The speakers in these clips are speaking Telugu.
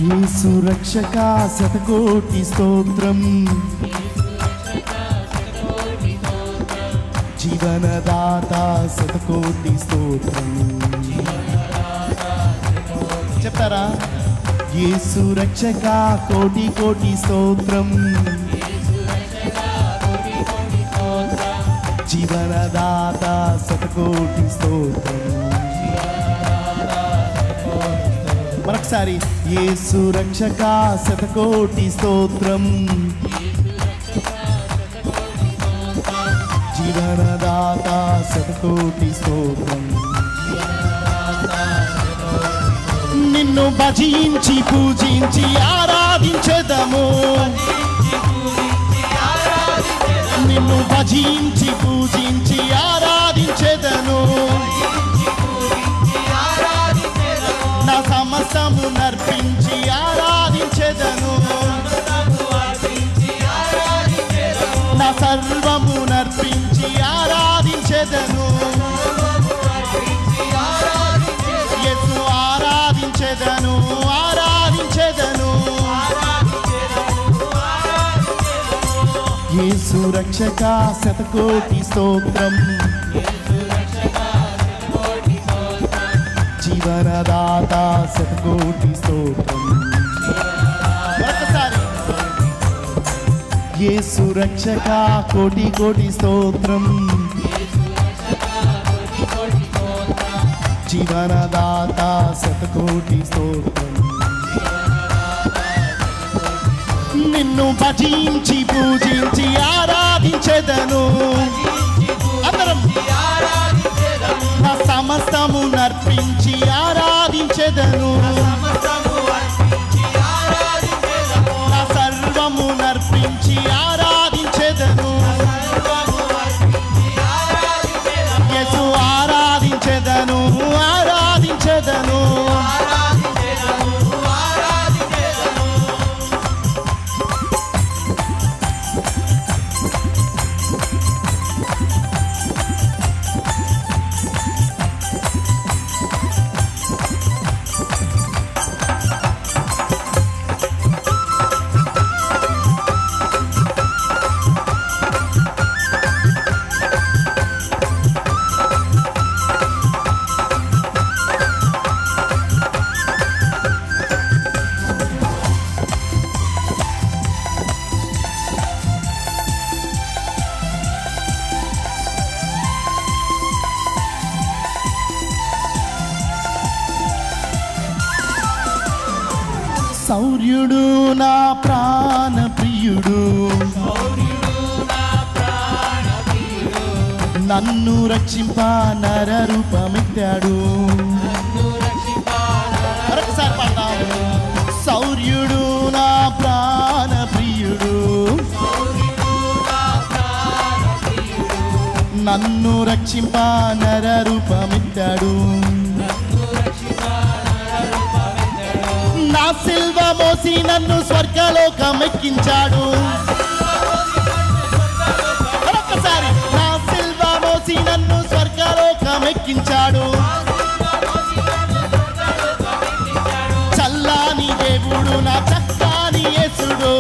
యేసు రక్షక శతకోటి స్తోత్రం, జీవనదాత శతకోటి స్తోత్రం. చెప్తారా? యేసు రక్షక కోటి కోటి స్తోత్రం, జీవనదాత శతకోటి స్తోత్రం. మరొకసారి యేసు రక్షక శతకోటి స్తోత్రం, జీవనదాత శతకోటి స్తోత్రం. నిన్ను భజించి పూజించి ఆరాధించెదము, నిన్ను భజించి పూజించి ఆరాధించెదను, నా సమస్తము నర్పించి ఆరాధించెదను, నా సర్వము నర్పించి ఆరాధించెదను. యేసు ఆరాధించెదను, ఆరాధించెదను. యేసు రక్షక శతకోటి స్తోత్రం, జీవనదాత శతకోటి స్తోత్రం. ఒకసారి యేసు రక్షక కోటి కోటి స్తోత్రం, జీవనదాత శతకోటి స్తోత్రం. నిన్ను భజించి పూజించి ఆరాధించెదను, అందరం నా సమస్తము నర్పించి ఆరాధించెదను, నా సర్వము నర్పించి ఆరాధించెదను. యేసు ఆరాధించెదను, ఆరాధించెదను. శౌర్యుడు నా ప్రాణ ప్రియుడు, నన్ను రక్షింప నర రూపమెత్తాడు. మరొకసారి పాడదాం. శౌర్యుడు నా ప్రాణ ప్రియుడు, నన్ను రక్షింప నర రూపమెత్తాడు. నా సిల్వ మోసి నన్ను స్వర్గలోకమెక్కించాడు. మరొకసారి నా సిల్వ మోసి నన్ను స్వర్గలోకమెక్కించాడు. చల్లాని దేవుడు నా చక్కని యేసుడు,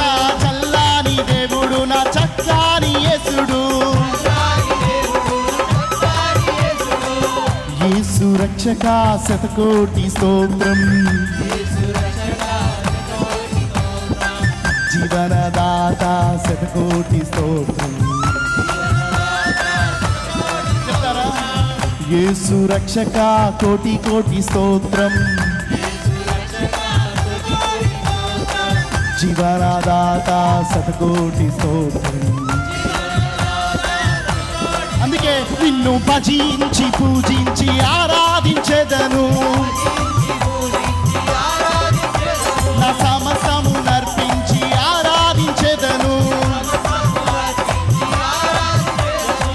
నా చల్లాని దేవుడు నా చక్కని యేసుడు. యేసు రక్షక శతకోటి స్తోత్రం, జీవనదాత శతకోటి స్తోత్రం. యేసు రక్షక కోటి కోటి స్తోత్రం, జీవనదాత శతకోటి స్తోత్రం. అందుకే నిన్ను భజించి పూజించి ఆరాధించెదను, నా సమస్తము నర్పించి ఆరాధించెదను,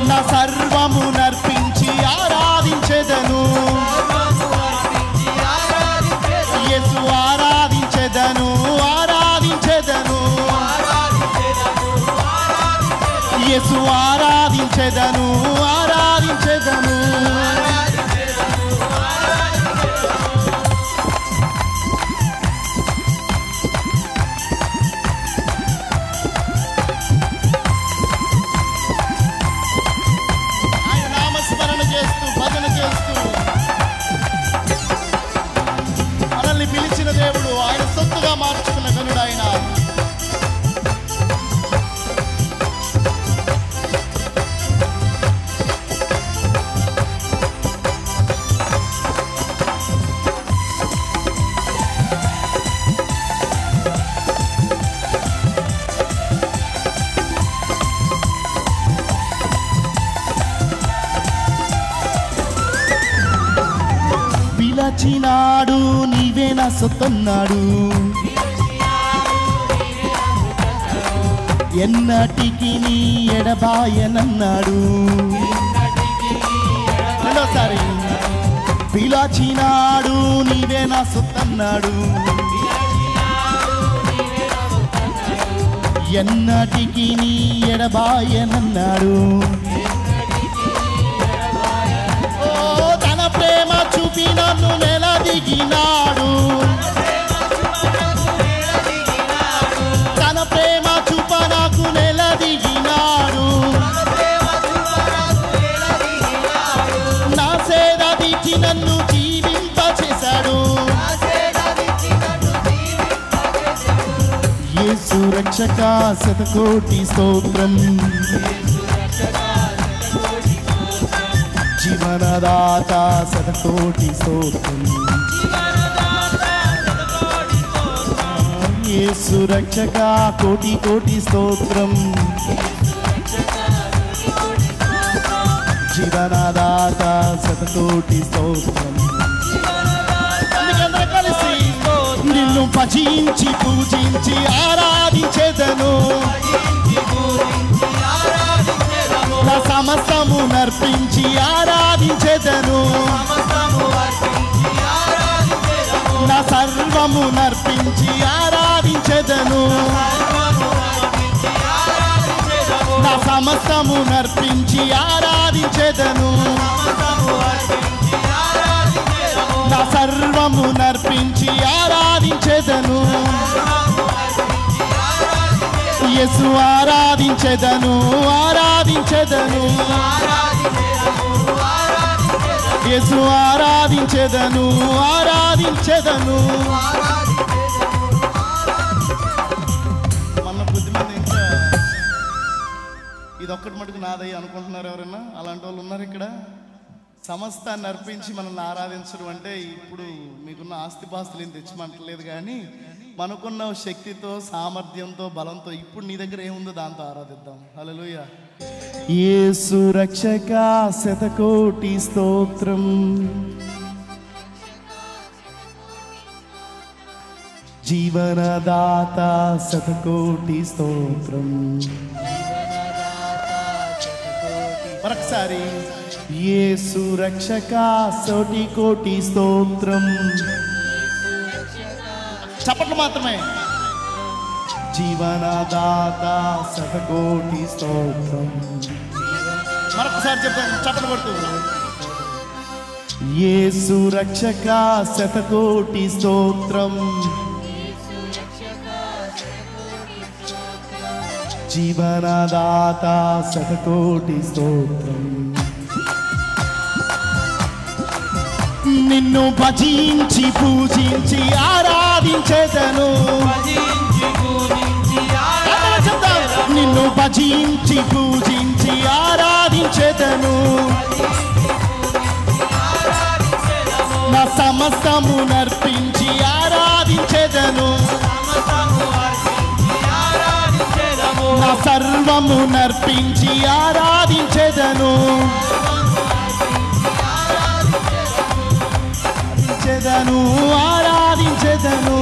నా సర్వము నర్పించి ఆరాధించెదను. యేసు ఆరాధించెదను, ఆరాధించెదను. యేసు ఆరాధించెదను, ఆరాధించెదను. దేవుడు ఆయన సొత్తుగా మార్చుకున్న గనుడు ఆయన. పిలచినాడు నీవే నా సొత్తన్నాడు, ఎన్నటికి నీ ఎడబాయనన్నాడు. రెండోసారి పిలచినాడు నీవే నా సొత్తన్నాడు, ఎన్నటికి నీ ఎడబాయనన్నాడు. ప్రేమ చూపి నన్ను నెలదిగినాడు, తన ప్రేమ చూప నాకు నెలదిగినాడు. నా సేద తీర్చి నన్ను జీవింపచేశాడు. యేసు రక్షక శతకోటి స్తోత్రం, జీవనదాత శతకోటి స్తోత్రం. యేసు రక్షక కోటి కోటి స్తోత్రం, జీవనదాత శతకోటి స్తోత్రం. కలిసి నిన్ను భజించి పూజించి ఆరాధించెదను, నా సమస్తము నర్పించి ఆరాధించెదను, నా సర్వము నర్పించి ఆరాధించెదను, నా సమస్తము నర్పించి ఆరాధించెదను, నా సర్వము నర్పించి ఆరాధించెదను. యేసు ఆరాధించెదను, ఆరాధించెదను, యేసు ఆరాధించెదను, ఆరాధించెదను. మన కొద్దిమంది ఇంకా ఇదొక్కటి మటుకు నాదయ్య అనుకుంటున్నారు ఎవరైనా? అలాంటి వాళ్ళు ఉన్నారు ఇక్కడ. సమస్తాన్ని అర్పించి మనల్ని ఆరాధించడం అంటే ఇప్పుడు మీకున్న ఆస్తిపాస్తులు ఏం తెచ్చిమంటలేదు, కానీ మనకున్న శక్తితో సామర్థ్యంతో బలంతో ఇప్పుడు నీ దగ్గర ఏముందో దాంతో ఆరాధిద్దాం. హల్లెలూయా. యేసు రక్షక శతకోటి స్తోత్రం, జీవనదాత శతకోటి స్తోత్రం. మరొకసారి యేసు రక్షక శతకోటి కోటి స్తోత్రం. చప్పట్లు మాత్రమే. జీవనదాత శతకోటి స్తోత్రం. మరొకసారి చెప్తాను, చప్పట్లు కొడుతూ. యేసు రక్షక శతకోటి స్తోత్రం, జీవనదాత శతకోటి స్తోత్రం. నిన్ను భజించి పూజించి ఆరాధించెదను, నిన్ను భజించి పూజించి ఆరాధించెదను, నా సమస్తము నర్పించి ఆరాధించెదను, నా సర్వము నర్పించి ఆరాధించెదను, ఆరాధించెదను, ఆరాధించెదను.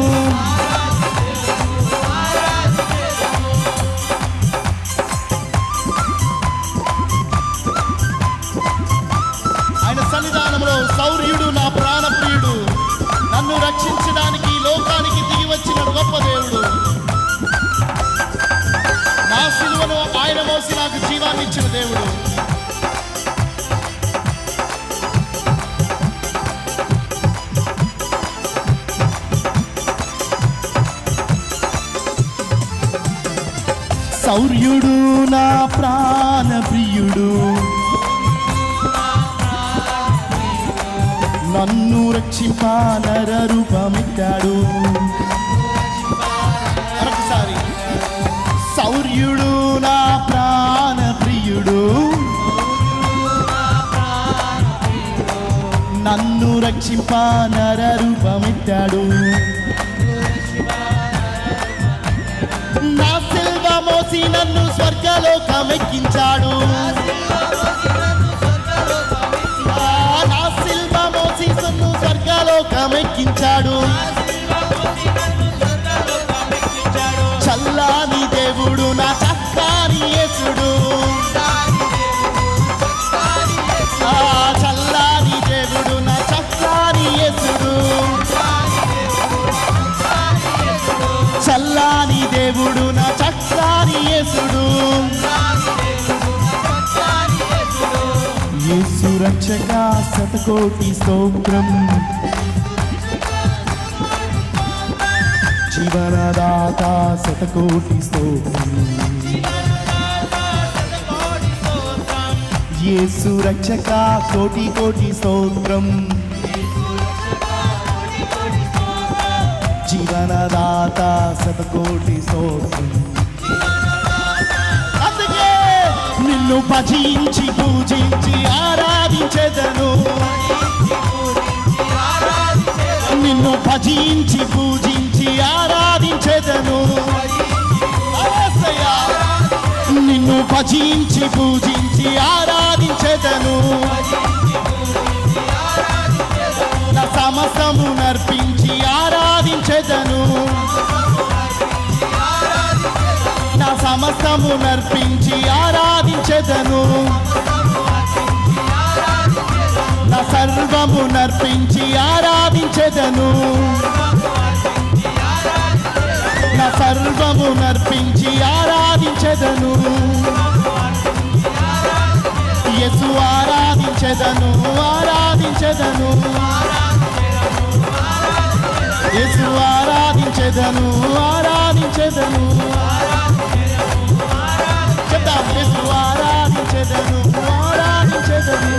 ఆయన సన్నిధానంలో సౌర్యుడు నా ప్రాణప్రియుడు, నన్ను రక్షించడానికి లోకానికి దిగి వచ్చిన గొప్ప దేవుడు. నా సిలువను ఆయన మోసి నాకు జీవాన్ని ఇచ్చిన దేవుడు. శౌర్యుడు నా ప్రాణ ప్రియుడు, నన్ను రక్షింప నర రూపమెత్తాడు. మరొకసారి, శౌర్యుడు నా ప్రాణ ప్రియుడు, నన్ను రక్షింప నర రూపమెత్తాడు. నా సిల్వ మోసి నన్ను స్వర్గలోకమెక్కించాడు. నా సిల్వ మోసి నన్ను స్వర్గలోకమెక్కించాడు. చల్లాని దేవుడు నా చక్కని యేసుడు, చల్లాని దేవుడు నా చక్కని యేసుడు, చల్లాని దేవుడు నా చక్కని యేసుడు. యేసు రక్షక శతకోటి స్తోత్రం, జీవనదాత శతకోటి స్తోత్రం. యేసు రక్షక కోటి కోటి స్తోత్రం, జీవనదాత శతకోటి స్తోత్రం. అందుకే నిన్ను భజించి పూజించి ఆరాధించెదను, నిన్ను భజించి పూజించి ఆరాధించెదను. నిన్ను భజించి పూజించి ఆరాధించెదను. నా సమస్తము నర్పించి ఆరాధించెదను, నా సమస్తము నర్పించి ఆరాధించెదను. నా సర్వము నర్పించి ఆరాధించెదను, నా సర్వము నర్పించి ఆరాధించెదను. యేసు ఆరాధించెదను, ఆరాధించెదను, యేసు ఆరాధించెదను, ఆరాధించెదను. చెప్తాం, యేసు ఆరాధించెదను, ఆరాధించెదను.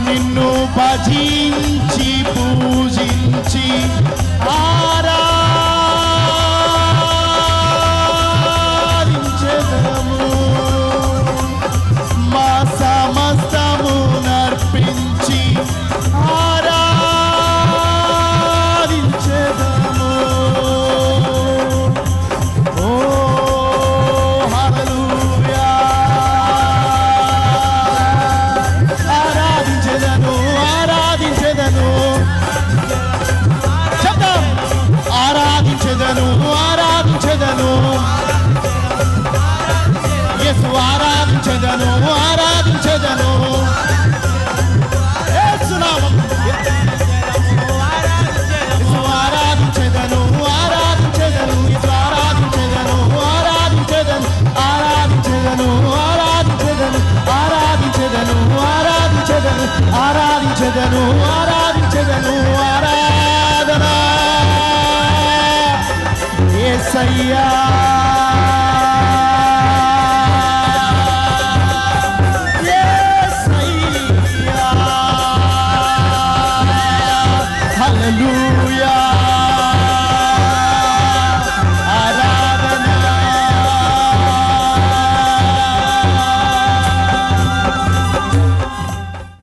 నిన్ను భజించి పూజించి ఆరాధించెదము. మా సమస్తము నర్పించి ఆరాధించెదము. ఓ హల్లెలూయా, ఆరాధించెదను, ఆరాధించెదను. చెప్తాం, ఆరాధించెదను, ఆరాధించెదను. యేసు ఆరాధించెదను, ఆరాధించెదను. యేసు నామం, యేసు ఆరాధించెదను, ఆరాధించెదను. యేసు ఆరాధించెదను, ఆరాధించెదను, ఆరాధించెదను, ఆరాధించెదను, ఆరాధించెదను, ఆరాధించెదను, ఆరాధించెదను, ఆరాధించెదను. ఆరాధన యేసయ్యా, యేసయ్యా. హల్లెలూయా.